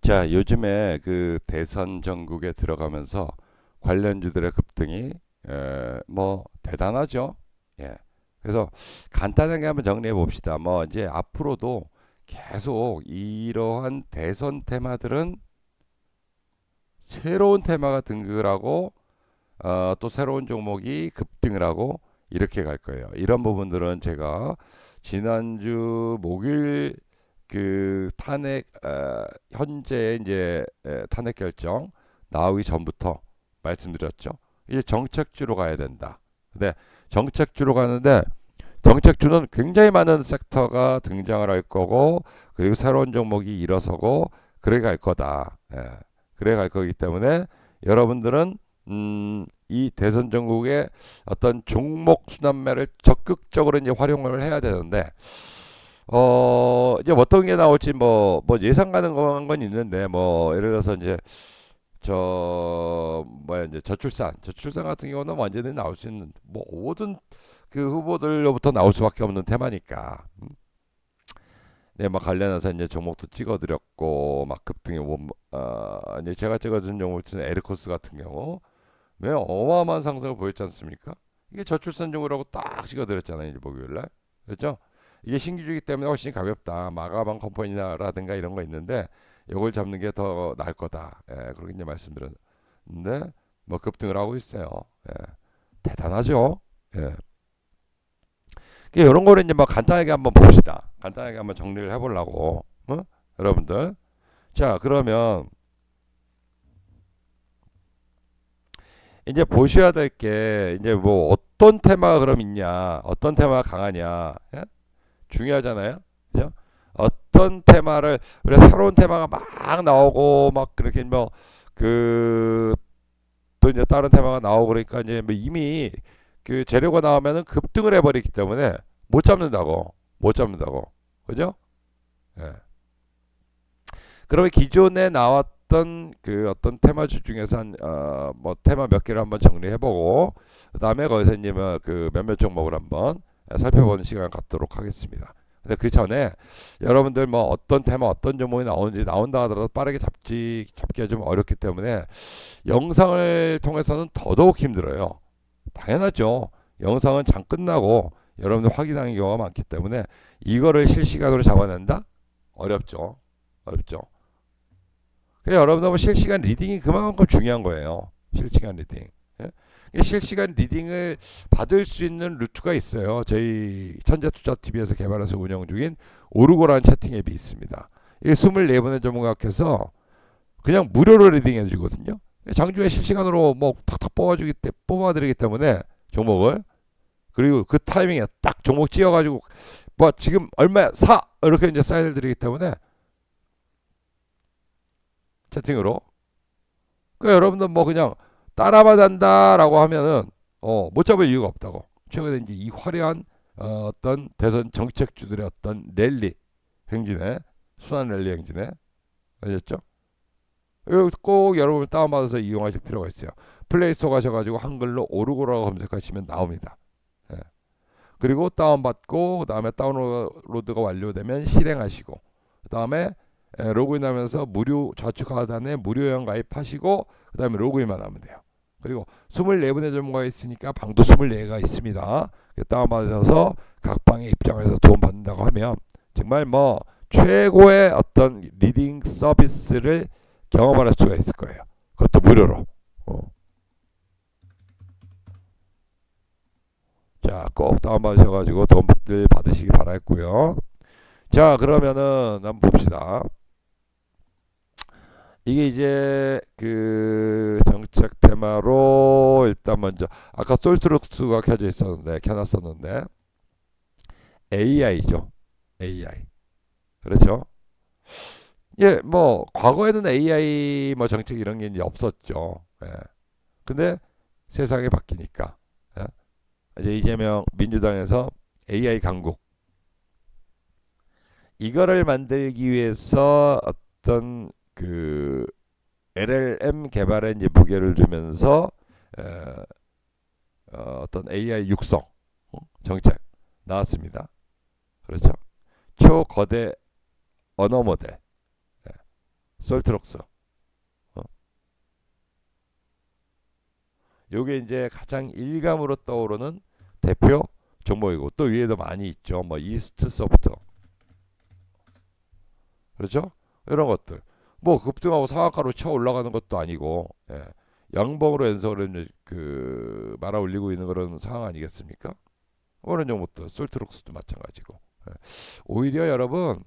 자, 요즘에 그 대선 전국에 들어가면서 관련주들의 급등이 뭐 대단하죠. 예. 그래서 간단하게 한번 정리해 봅시다. 뭐 이제 앞으로도 계속 이러한 대선 테마들은 새로운 테마가 등극을 하고 또 새로운 종목이 급등을 하고 이렇게 갈 거예요. 이런 부분들은 제가 지난주 목요일 그 탄핵 현재 이제 탄핵 결정 나오기 전부터 말씀드렸죠. 이제 정책주로 가야 된다. 근데 정책주로 가는데 정책주는 굉장히 많은 섹터가 등장을 할 거고 그리고 새로운 종목이 일어서고 그래 갈 거다. 그래 갈 거기 때문에 여러분들은 이 대선 전국의 어떤 종목 순환매를 적극적으로 이제 활용을 해야 되는데 이제 어떤 게 나올지 뭐 예상 가능한 건 있는데 뭐 예를 들어서 이제 저 뭐야 이제 저출산 같은 경우는 완전히 나올 수 있는 뭐 모든 그 후보들로부터 나올 수밖에 없는 테마니까. 네, 막 관련해서 이제 종목도 찍어드렸고 막 급등이 이제 제가 찍어준 종목은 에르코스 같은 경우 왜 어마어마한 상승을 보였지 않습니까? 이게 저출산종이라고 딱 찍어드렸잖아요, 이제 목요일날. 그렇죠? 이게 신규주기 때문에 훨씬 가볍다. 마가방 컴퍼니라든가 이런 거 있는데 이걸 잡는 게 더 나을 거다. 그렇게 이제 말씀드렸는데 뭐 급등을 하고 있어요. 예, 대단하죠. 예. 이런 거를 이제 뭐 간단하게 한번 봅시다. 간단하게 한번 정리를 해보려고, 여러분들. 자, 그러면 이제 보셔야 될 게 이제 뭐 어떤 테마가 그럼 있냐, 어떤 테마가 강하냐, 예? 중요하잖아요. 그죠? 어떤 테마를 그래 새로운 테마가 막 나오고 막 그렇게 뭐 그 또 이제 다른 테마가 나오고 그러니까 이제 뭐 이미 그 재료가 나오면은 급등을 해버리기 때문에 못 잡는다고, 그죠? 예. 그러면 기존에 나왔던 그 어떤 테마주 중에서 뭐 테마 몇 개를 한번 정리해보고 그다음에 거기서 이제 뭐그 몇몇 종목을 한번 살펴보는 시간 갖도록 하겠습니다. 근데 그 전에 여러분들 뭐 어떤 테마 어떤 종목이 나오는지 나온다 하더라도 빠르게 잡기가 좀 어렵기 때문에 영상을 통해서는 더더욱 힘들어요. 당연하죠. 영상은 장 끝나고 여러분들 확인하는 경우가 많기 때문에 이거를 실시간으로 잡아낸다? 어렵죠. 어렵죠. 그래서 여러분들 실시간 리딩이 그만큼 중요한 거예요. 실시간 리딩. 예? 실시간 리딩을 받을 수 있는 루트가 있어요. 저희 천재투자TV에서 개발해서 운영 중인 오르고라는 채팅 앱이 있습니다. 이게 24분의 전문가께서 그냥 무료로 리딩해 주거든요. 장중에 실시간으로 뭐 탁탁 뽑아드리기 때문에 종목을 그리고 그 타이밍에 딱 종목 찌어가지고 뭐 지금 얼마야 사 이렇게 이제 사인을 드리기 때문에 채팅으로 그 여러분들 뭐 그냥 따라만 한다라고 하면은 못 잡을 이유가 없다고. 최근에 이제 이 화려한 어떤 대선 정책주들의 어떤 랠리 행진에 순환 랠리 행진에 아셨죠? 이거 꼭 여러분 다운받아서 이용하실 필요가 있어요. 플레이스토어 가셔가지고 한글로 오르고라고 검색하시면 나옵니다. 예. 그리고 다운받고 그다음에 다운로드가 완료되면 실행하시고 그다음에 로그인하면서 무료 좌측 하단에 무료형 가입하시고 그다음에 로그인만 하면 돼요. 그리고 24분의 전문가가 있으니까 방도 24개가 있습니다. 다운받으셔서 각 방에 입장해서 도움 받는다고 하면 정말 뭐 최고의 어떤 리딩 서비스를 경험할 수가 있을 거예요. 그것도 무료로. 자, 꼭 다운받으셔가지고 도움들 받으시기 바라겠고요. 자, 그러면은 한번 봅시다. 이게 이제 그 정책 테마로 일단 먼저 아까 솔트룩스가 켜놨었는데 AI죠. AI. 그렇죠? 예, 뭐 과거에는 AI 뭐 정책 이런 게 이제 없었죠. 예. 근데 세상이 바뀌니까 예? 이제 이재명 민주당에서 AI 강국 이거를 만들기 위해서 어떤 그 LLM 개발에 이제 무게를 두면서 에, 어떤 AI 육성 정책 나왔습니다. 그렇죠? 초거대 언어 모델. 예. 솔트록스. 요게 이제 가장 일감으로 떠오르는 대표 종목이고 또 위에도 많이 있죠. 뭐 이스트 소프트. 그렇죠? 이런 것들. 뭐 급등하고 상한가로 쳐 올라가는 것도 아니고 예. 양봉으로 연속으로 그 말아 올리고 있는 그런 상황 아니겠습니까? 그런 종목도 솔트록스도 마찬가지고. 예. 오히려 여러분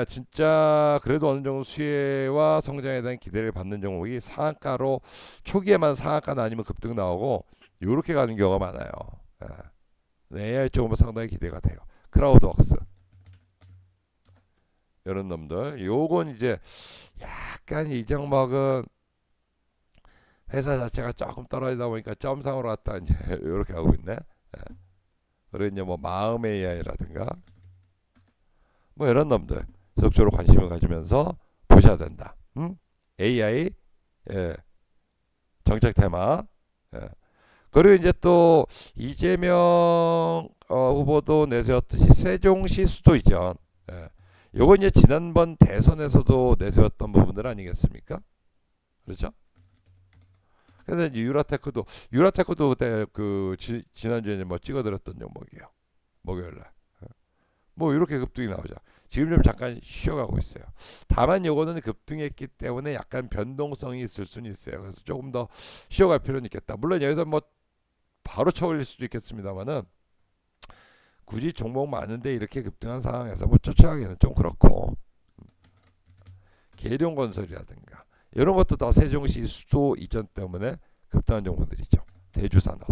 진짜 그래도 어느 정도 수혜와 성장에 대한 기대를 받는 종목이 상한가로 초기에만 상한가는 아니면 급등 나오고 요렇게 가는 경우가 많아요. 예. AI 쪽은 상당히 기대가 돼요. 크라우드웍스 이런 놈들. 요건 이제 약간 이 종목은 회사 자체가 조금 떨어지다 보니까 점상으로 갔다 이제 이렇게 하고 있네. 예. 그리고 이제 뭐 마음 AI라든가 뭐 이런 놈들 적극적으로 관심을 가지면서 보셔야 된다. AI 예. 정책 테마. 예. 그리고 이제 또 이재명 후보도 내세웠듯이 세종시 수도 이전. 예. 요건 이제 지난번 대선에서도 내세웠던 부분들 아니겠습니까? 그렇죠? 그래서 이제 유라테크도 그때 그 지난주에 뭐 찍어드렸던 종목이에요. 목요일날. 뭐 이렇게 급등이 나오죠. 지금 좀 잠깐 쉬어가고 있어요. 다만 요거는 급등했기 때문에 약간 변동성이 있을 수는 있어요. 그래서 조금 더 쉬어갈 필요는 있겠다. 물론 여기서 뭐 바로 쳐올릴 수도 있겠습니다만은 굳이 종목 많은데 이렇게 급등한 상황에서 뭐 쫓아가기는 좀 그렇고 계룡건설이라든가 이런 것도 다 세종시 수도 이전 때문에 급등한 종목들이죠. 대주산업,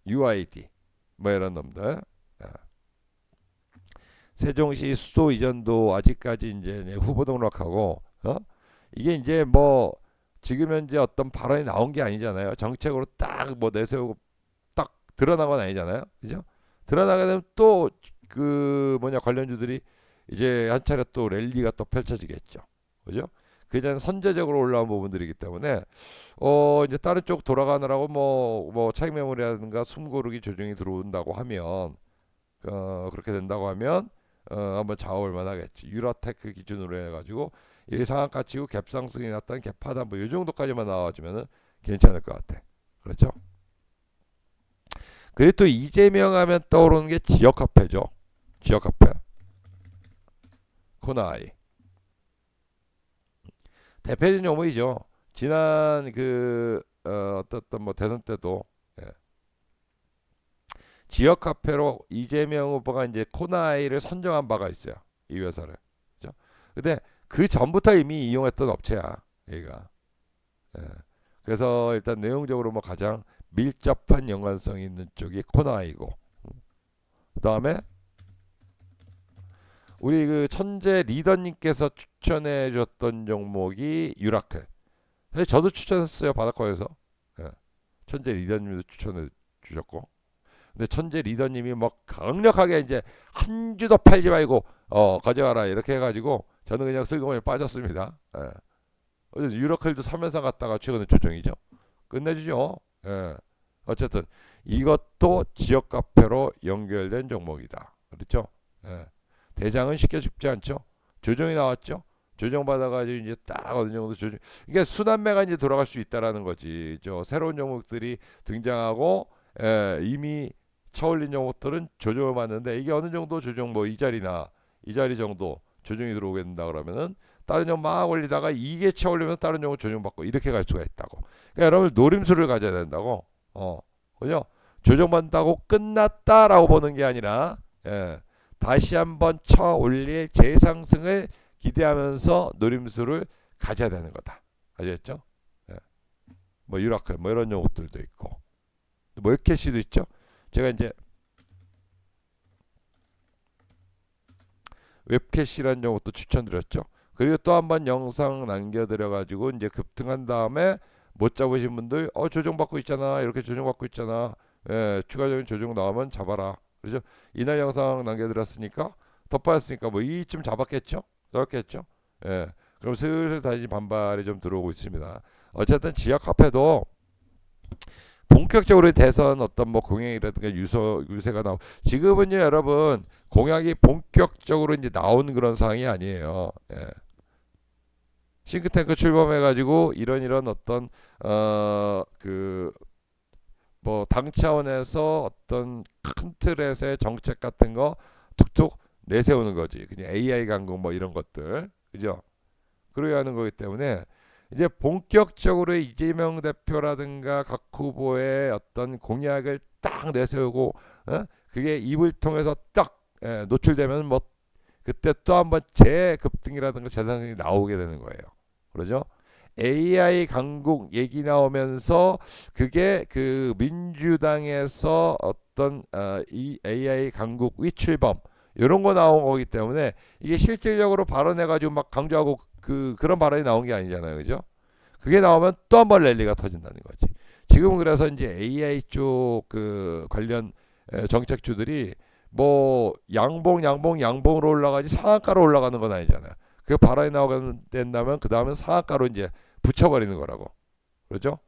UID 뭐 이런 놈들. 세종시 수도 이전도 아직까지 이제 후보 등록하고 이게 이제 뭐 지금 현재 어떤 발언이 나온 게 아니잖아요. 정책으로 딱 뭐 내세우고 딱 드러난 건 아니잖아요. 그죠? 드러나게 되면 또 그 뭐냐 관련주들이 이제 한 차례 또 랠리가 또 펼쳐지겠죠. 그죠? 그전 선제적으로 올라온 부분들이기 때문에 이제 다른 쪽 돌아가느라고 뭐 차익 매물이라든가 숨고르기 조정이 들어온다고 하면 그렇게 된다고 하면 한번 잡아볼 만하겠지. 유라테크 기준으로 해가지고 예상한가 치고 갭상승이 났던 갭하단 뭐이 정도까지만 나와주면은 괜찮을 것 같아. 그렇죠? 그리고 또 이재명 하면 떠오르는 게 지역화폐죠. 지역화폐. 코나이. 대표적인 종목이죠. 지난 그 어떤 뭐 대선 때도 예. 지역화폐로 이재명 후보가 이제 코나이를 선정한 바가 있어요. 이 회사를. 그죠? 근데 그 전부터 이미 이용했던 업체야. 얘가. 예. 그래서 일단 내용적으로 뭐 가장 밀접한 연관성이 있는 쪽이 코나이고. 그다음에 우리 그 천재 리더님께서 추천해 줬던 종목이 유라클. 사실 저도 추천했어요. 바닷가에서. 예. 천재 리더님도 추천해 주셨고. 근데 천재 리더님이 뭐 강력하게 이제 한 주도 팔지 말고 가져가라 이렇게 해가지고 저는 그냥 슬그머니 빠졌습니다. 예. 유라클도 3연상 갔다가 최근에 조정이죠. 끝내주죠. 예. 어쨌든 이것도 지역 카페로 연결된 종목이다. 그렇죠? 예. 대장은 쉽게 죽지 않죠. 조정이 나왔죠. 조정 받아가지고 이제 딱 어느 정도 조정. 이게 순환매가 이제 돌아갈 수 있다라는 거지. 새로운 종목들이 등장하고 이미 쳐올린 종목들은 조정을 받는데 이게 어느 정도 조정 뭐 이 자리나 이 자리 정도 조정이 들어오게 된다 그러면은 다른 종목 막 올리다가 이게 쳐올리면 다른 종목 조정받고 이렇게 갈 수가 있다고. 그러니까 여러분 노림수를 가져야 된다고. 그죠? 조정받는다고 끝났다라고 보는 게 아니라 다시 한번 쳐 올릴 재상승을 기대하면서 노림수를 가져야 되는 거다. 아시겠죠? 뭐 유라클 뭐 이런 종목들도 있고 뭐 웹캐시도 있죠. 제가 이제 웹캐시라는 종목도 추천드렸죠. 그리고 또 한 번 영상 남겨드려 가지고 이제 급등한 다음에 못 잡으신 분들 조정받고 있잖아. 이렇게 조정받고 있잖아. 추가적인 조정 나오면 잡아라. 그렇죠? 이날 영상 남겨드렸으니까 더 빠졌으니까 뭐 이쯤 잡았겠죠? 잡았겠죠? 그럼 슬슬 다시 반발이 좀 들어오고 있습니다. 어쨌든 지역 화폐도 본격적으로 대선 어떤 뭐 공약이라든가 유세가 나오. 지금은요 여러분 공약이 본격적으로 이제 나온 그런 상황이 아니에요. 예. 싱크탱크 출범해가지고 이런 어떤 그 뭐 당 차원에서 어떤 큰 틀에서의 정책 같은 거 툭툭 내세우는 거지. 그냥 AI 강국 뭐 이런 것들, 그죠? 그러게 하는 거기 때문에 이제 본격적으로 이재명 대표라든가 각 후보의 어떤 공약을 딱 내세우고, 그게 입을 통해서 딱 노출되면 뭐 그때 또 한번 재급등이라든가 재상승이 나오게 되는 거예요. 그러죠? AI 강국 얘기 나오면서 그게 그 민주당에서 어떤 이 AI 강국 위출범 이런 거 나온 거기 때문에 이게 실질적으로 발언해가지고 막 강조하고 그런 발언이 나온 게 아니잖아요, 그죠? 그게 나오면 또 한 번 랠리가 터진다는 거지. 지금은 그래서 이제 AI 쪽 그 관련 정책주들이 뭐 양봉으로 올라가지 상한가로 올라가는 건 아니잖아요. 그 발언이 나오게 된다면 그 다음에 상한가로 이제 붙여버리는 거라고. 그렇죠?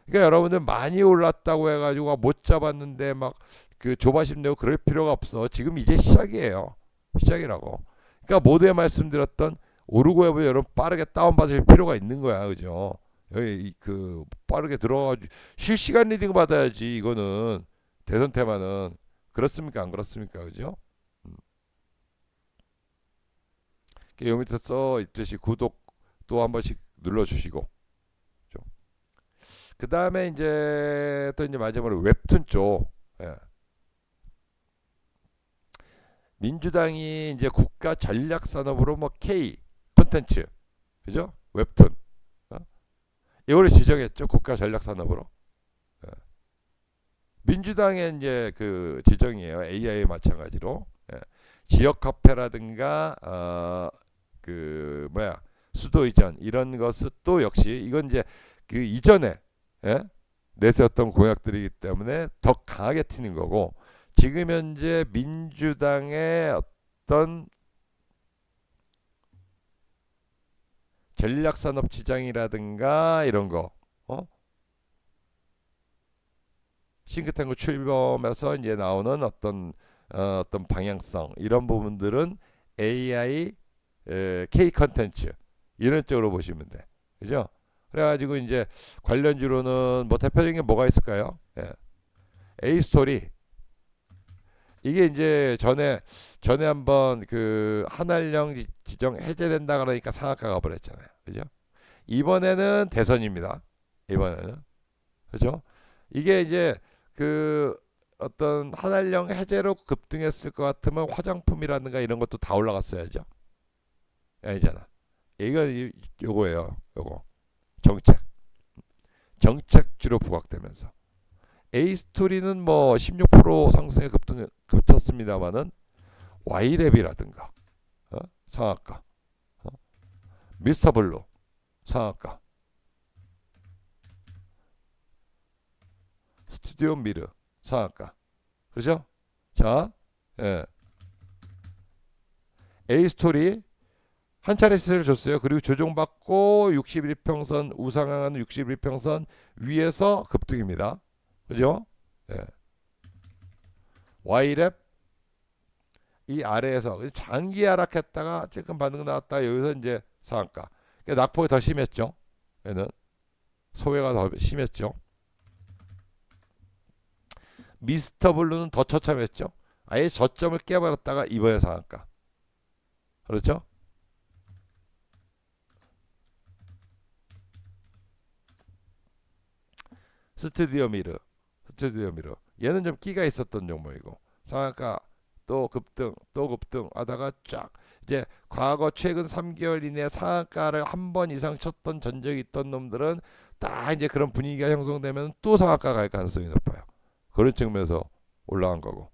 그러니까 여러분들 많이 올랐다고 해가지고 못 잡았는데 막 그 조바심 내고 그럴 필요가 없어. 지금 이제 시작이에요. 시작이라고. 그러니까 모두에 말씀드렸던 오르고 해보 여러분 빠르게 다운받으실 필요가 있는 거야. 그죠? 여기 그 빠르게 들어가가지고 실시간 리딩 받아야지. 이거는 대선 테마는 그렇습니까? 안 그렇습니까? 그죠? 요 밑에 써 있듯이 구독 또 한 번씩 눌러주시고. 그 다음에 이제 또 이제 마지막으로 웹툰 쪽. 예. 민주당이 이제 국가 전략 산업으로 뭐 K 콘텐츠, 그죠? 웹툰. 이거를 지정했죠. 국가 전략 산업으로. 예. 민주당의 이제 그 지정이에요. AI 마찬가지로. 예. 지역 카페라든가 그 뭐야 수도 이전 이런 것은 또 역시 이건 이제 그 이전에 예? 내세웠던 공약들이기 때문에 더 강하게 튀는 거고 지금 현재 민주당의 어떤 전략산업지장이라든가 이런 거 싱크탱크 출범해서 이제 나오는 어떤 방향성 이런 부분들은 AI K 컨텐츠 이런 쪽으로 보시면 돼. 그죠? 그래가지고 이제 관련주로는 뭐 대표적인 게 뭐가 있을까요? 예. A 스토리 이게 이제 전에 한번 그 한알령 지정 해제된다 그러니까 상한가 가버렸잖아요. 그죠? 이번에는 대선입니다. 이번에는 그죠? 이게 이제 그 어떤 한알령 해제로 급등했을 것 같으면 화장품이라든가 이런 것도 다 올라갔어야죠. 아니잖아. 이거 요거예요. 요거 정책주로 부각되면서 A 스토리는 뭐 16% 상승에 급쳤습니다만은 Y랩이라든가 상한가, 미스터 블루 상한가, 스튜디오 미르 상한가, 그죠? 자, 예. A 스토리 한 차례 시세를 줬어요. 그리고 조정받고 61평선 우상향하는 61평선 위에서 급등입니다. 그죠? 예. Y랩 이 아래에서 장기 하락했다가 지금 반등 나왔다 여기서 이제 상한가. 그러니까 낙폭이 더 심했죠. 얘는 소외가 더 심했죠. 미스터 블루는 더 처참했죠. 아예 저점을 깨버렸다가 이번에 상한가. 그렇죠? 스튜디오 미러. 얘는 좀 끼가 있었던 종목이고 상한가 또 급등 하다가 쫙 이제 과거 최근 3개월 이내 상한가를 한 번 이상 쳤던 전적이 있던 놈들은 딱 이제 그런 분위기가 형성되면 또 상한가 갈 가능성이 높아요. 그런 측면에서 올라간 거고.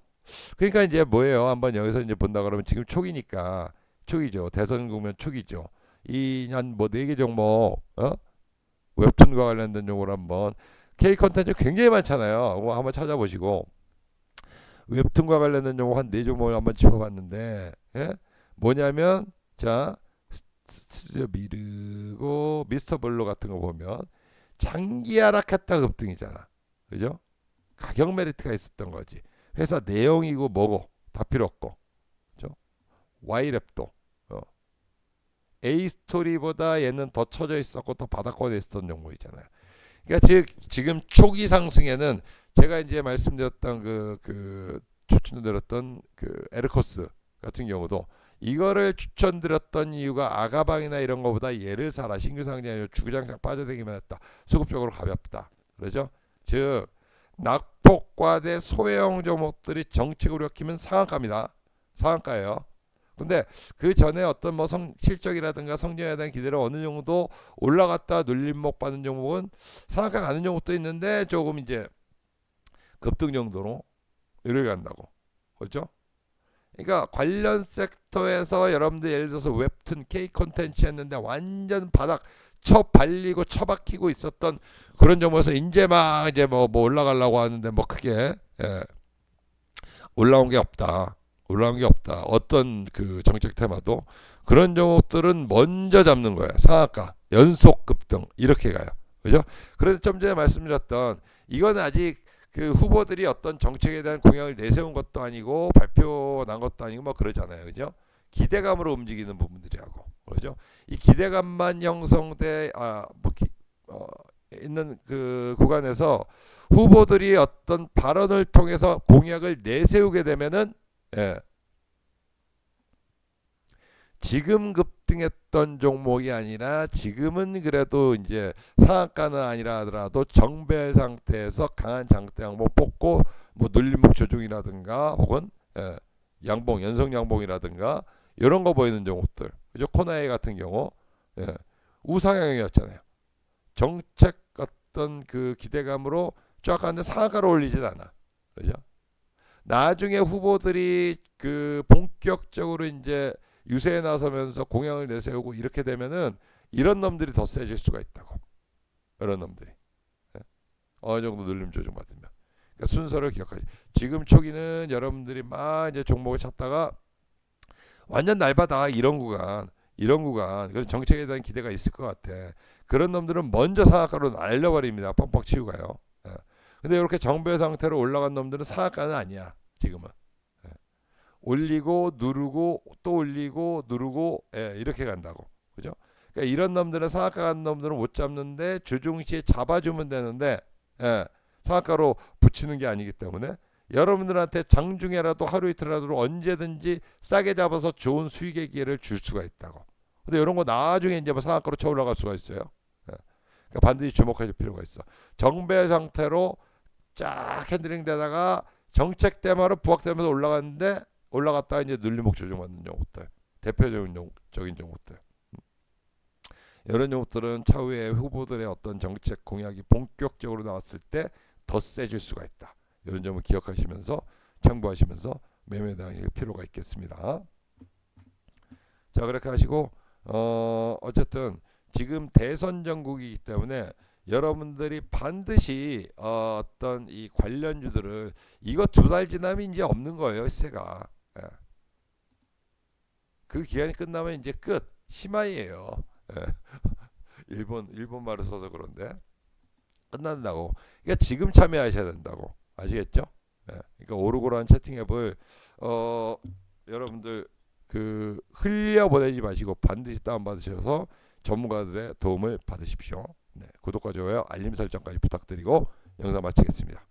그러니까 이제 뭐예요? 한번 여기서 이제 본다 그러면 지금 초기니까 초기죠. 대선 국면 초기죠. 이 한 뭐 4개 종목 웹툰과 관련된 종목을 한번 K 컨텐츠 굉장히 많잖아요. 그거 한번 찾아보시고 웹툰과 관련된 종목 한 4종목을 한번 짚어봤는데 뭐냐면 자 스튜디오 미르고 미스터 블루 같은 거 보면 장기 하락했다 급등이잖아. 그죠? 가격 메리트가 있었던 거지. 회사 내용이고 뭐고 다 필요 없고, 그죠? Y랩도 A 스토리보다 얘는 더 쳐져 있었고 더 바닥권에 있었던 종목이잖아요. 그러니까 지금 초기 상승에는 제가 이제 말씀드렸던 그 추천드렸던 그 에르코스 같은 경우도 이거를 추천드렸던 이유가 아가방이나 이런 거보다 얘를 사라. 신규 상장이 아니라 주구장창 빠져들기만 했다. 수급적으로 가볍다. 그러죠? 즉 낙폭과대 소외형 종목들이 정책으로 엮이면 상한가입니다. 상한가예요. 근데 그 전에 어떤 뭐 실적이라든가 성장에 대한 기대를 어느 정도 올라갔다 눌림목 받는 종목은 상한가 가는 종목도 있는데 조금 이제 급등 정도로 이렇게 간다고. 그렇죠? 그러니까 관련 섹터에서 여러분들 예를 들어서 웹툰 K 콘텐츠 했는데 완전 바닥 쳐발리고 쳐박히고 있었던 그런 종목에서 이제 막 이제 뭐 올라가려고 하는데 뭐 크게 올라온 게 없다. 올라온 게 없다. 어떤 그 정책 테마도 그런 종목들은 먼저 잡는 거예요. 상한가, 연속 급등 이렇게 가요. 그죠? 그런데 좀 전에 말씀드렸던 이건 아직 그 후보들이 어떤 정책에 대한 공약을 내세운 것도 아니고 발표 난 것도 아니고 뭐 그러잖아요. 그죠? 기대감으로 움직이는 부분들이라고. 그죠? 이 기대감만 형성돼 있는 그 구간에서 후보들이 어떤 발언을 통해서 공약을 내세우게 되면은 지금 급등했던 종목이 아니라 지금은 그래도 이제 상한가는 아니라 하더라도 정배 상태에서 강한 장대 양봉 뽑고 뭐 눌림목 조정이라든가 혹은 양봉 연속 양봉이라든가 이런 거 보이는 종목들. 그죠? 코나이 같은 경우 우상향이었잖아요. 정책 어떤 그 기대감으로 쫙 가는데 상한가로 올리진 않아. 그죠? 나중에 후보들이 그 본격적으로 이제 유세에 나서면서 공약을 내세우고 이렇게 되면은 이런 놈들이 더 세질 수가 있다고. 이런 놈들이 어느 정도 눌림 조정 받으면. 그러니까 순서를 기억하지. 지금 초기는 여러분들이 막 이제 종목을 찾다가 완전 날바다 이런 구간 그런 정책에 대한 기대가 있을 것 같아. 그런 놈들은 먼저 상한가로 날려버립니다. 뻥뻥 치고 가요. 근데 이렇게 정배 상태로 올라간 놈들은 상한가는 아니야. 지금은 올리고 누르고 또 올리고 누르고 이렇게 간다고. 그죠? 그러니까 이런 놈들은 상한가 간 놈들은 못 잡는데 주중시에 잡아주면 되는데 상한가로 붙이는 게 아니기 때문에 여러분들한테 장중에라도 하루 이틀이라도 언제든지 싸게 잡아서 좋은 수익의 기회를 줄 수가 있다고. 근데 이런 거 나중에 이제 뭐 상한가로 쳐 올라갈 수가 있어요. 그러니까 반드시 주목할 필요가 있어. 정배 상태로 쫙 핸들링 되다가 정책 테마로 부각되면서 올라갔는데 올라갔다가 이제 눌림목 조정받는 종목들, 대표적인 종목들. 이런 종목들은 차후에 후보들의 어떤 정책 공약이 본격적으로 나왔을 때 더 세질 수가 있다. 이런 점을 기억하시면서 참고하시면서 매매 대응할 필요가 있겠습니다. 자, 그렇게 하시고 어쨌든 지금 대선 전국이기 때문에 여러분들이 반드시 어떤 이 관련주들을 이거 2달 지나면 이제 없는 거예요. 시세가. 그 기간이 끝나면 이제 끝. 시마이에요. 일본 말을 써서 그런데 끝난다고. 그러니까 지금 참여하셔야 된다고. 아시겠죠? 그러니까 오르고라는 채팅 앱을 여러분들 그 흘려 보내지 마시고 반드시 다운 받으셔서 전문가들의 도움을 받으십시오. 구독과 좋아요, 알림 설정까지 부탁드리고 영상 마치겠습니다.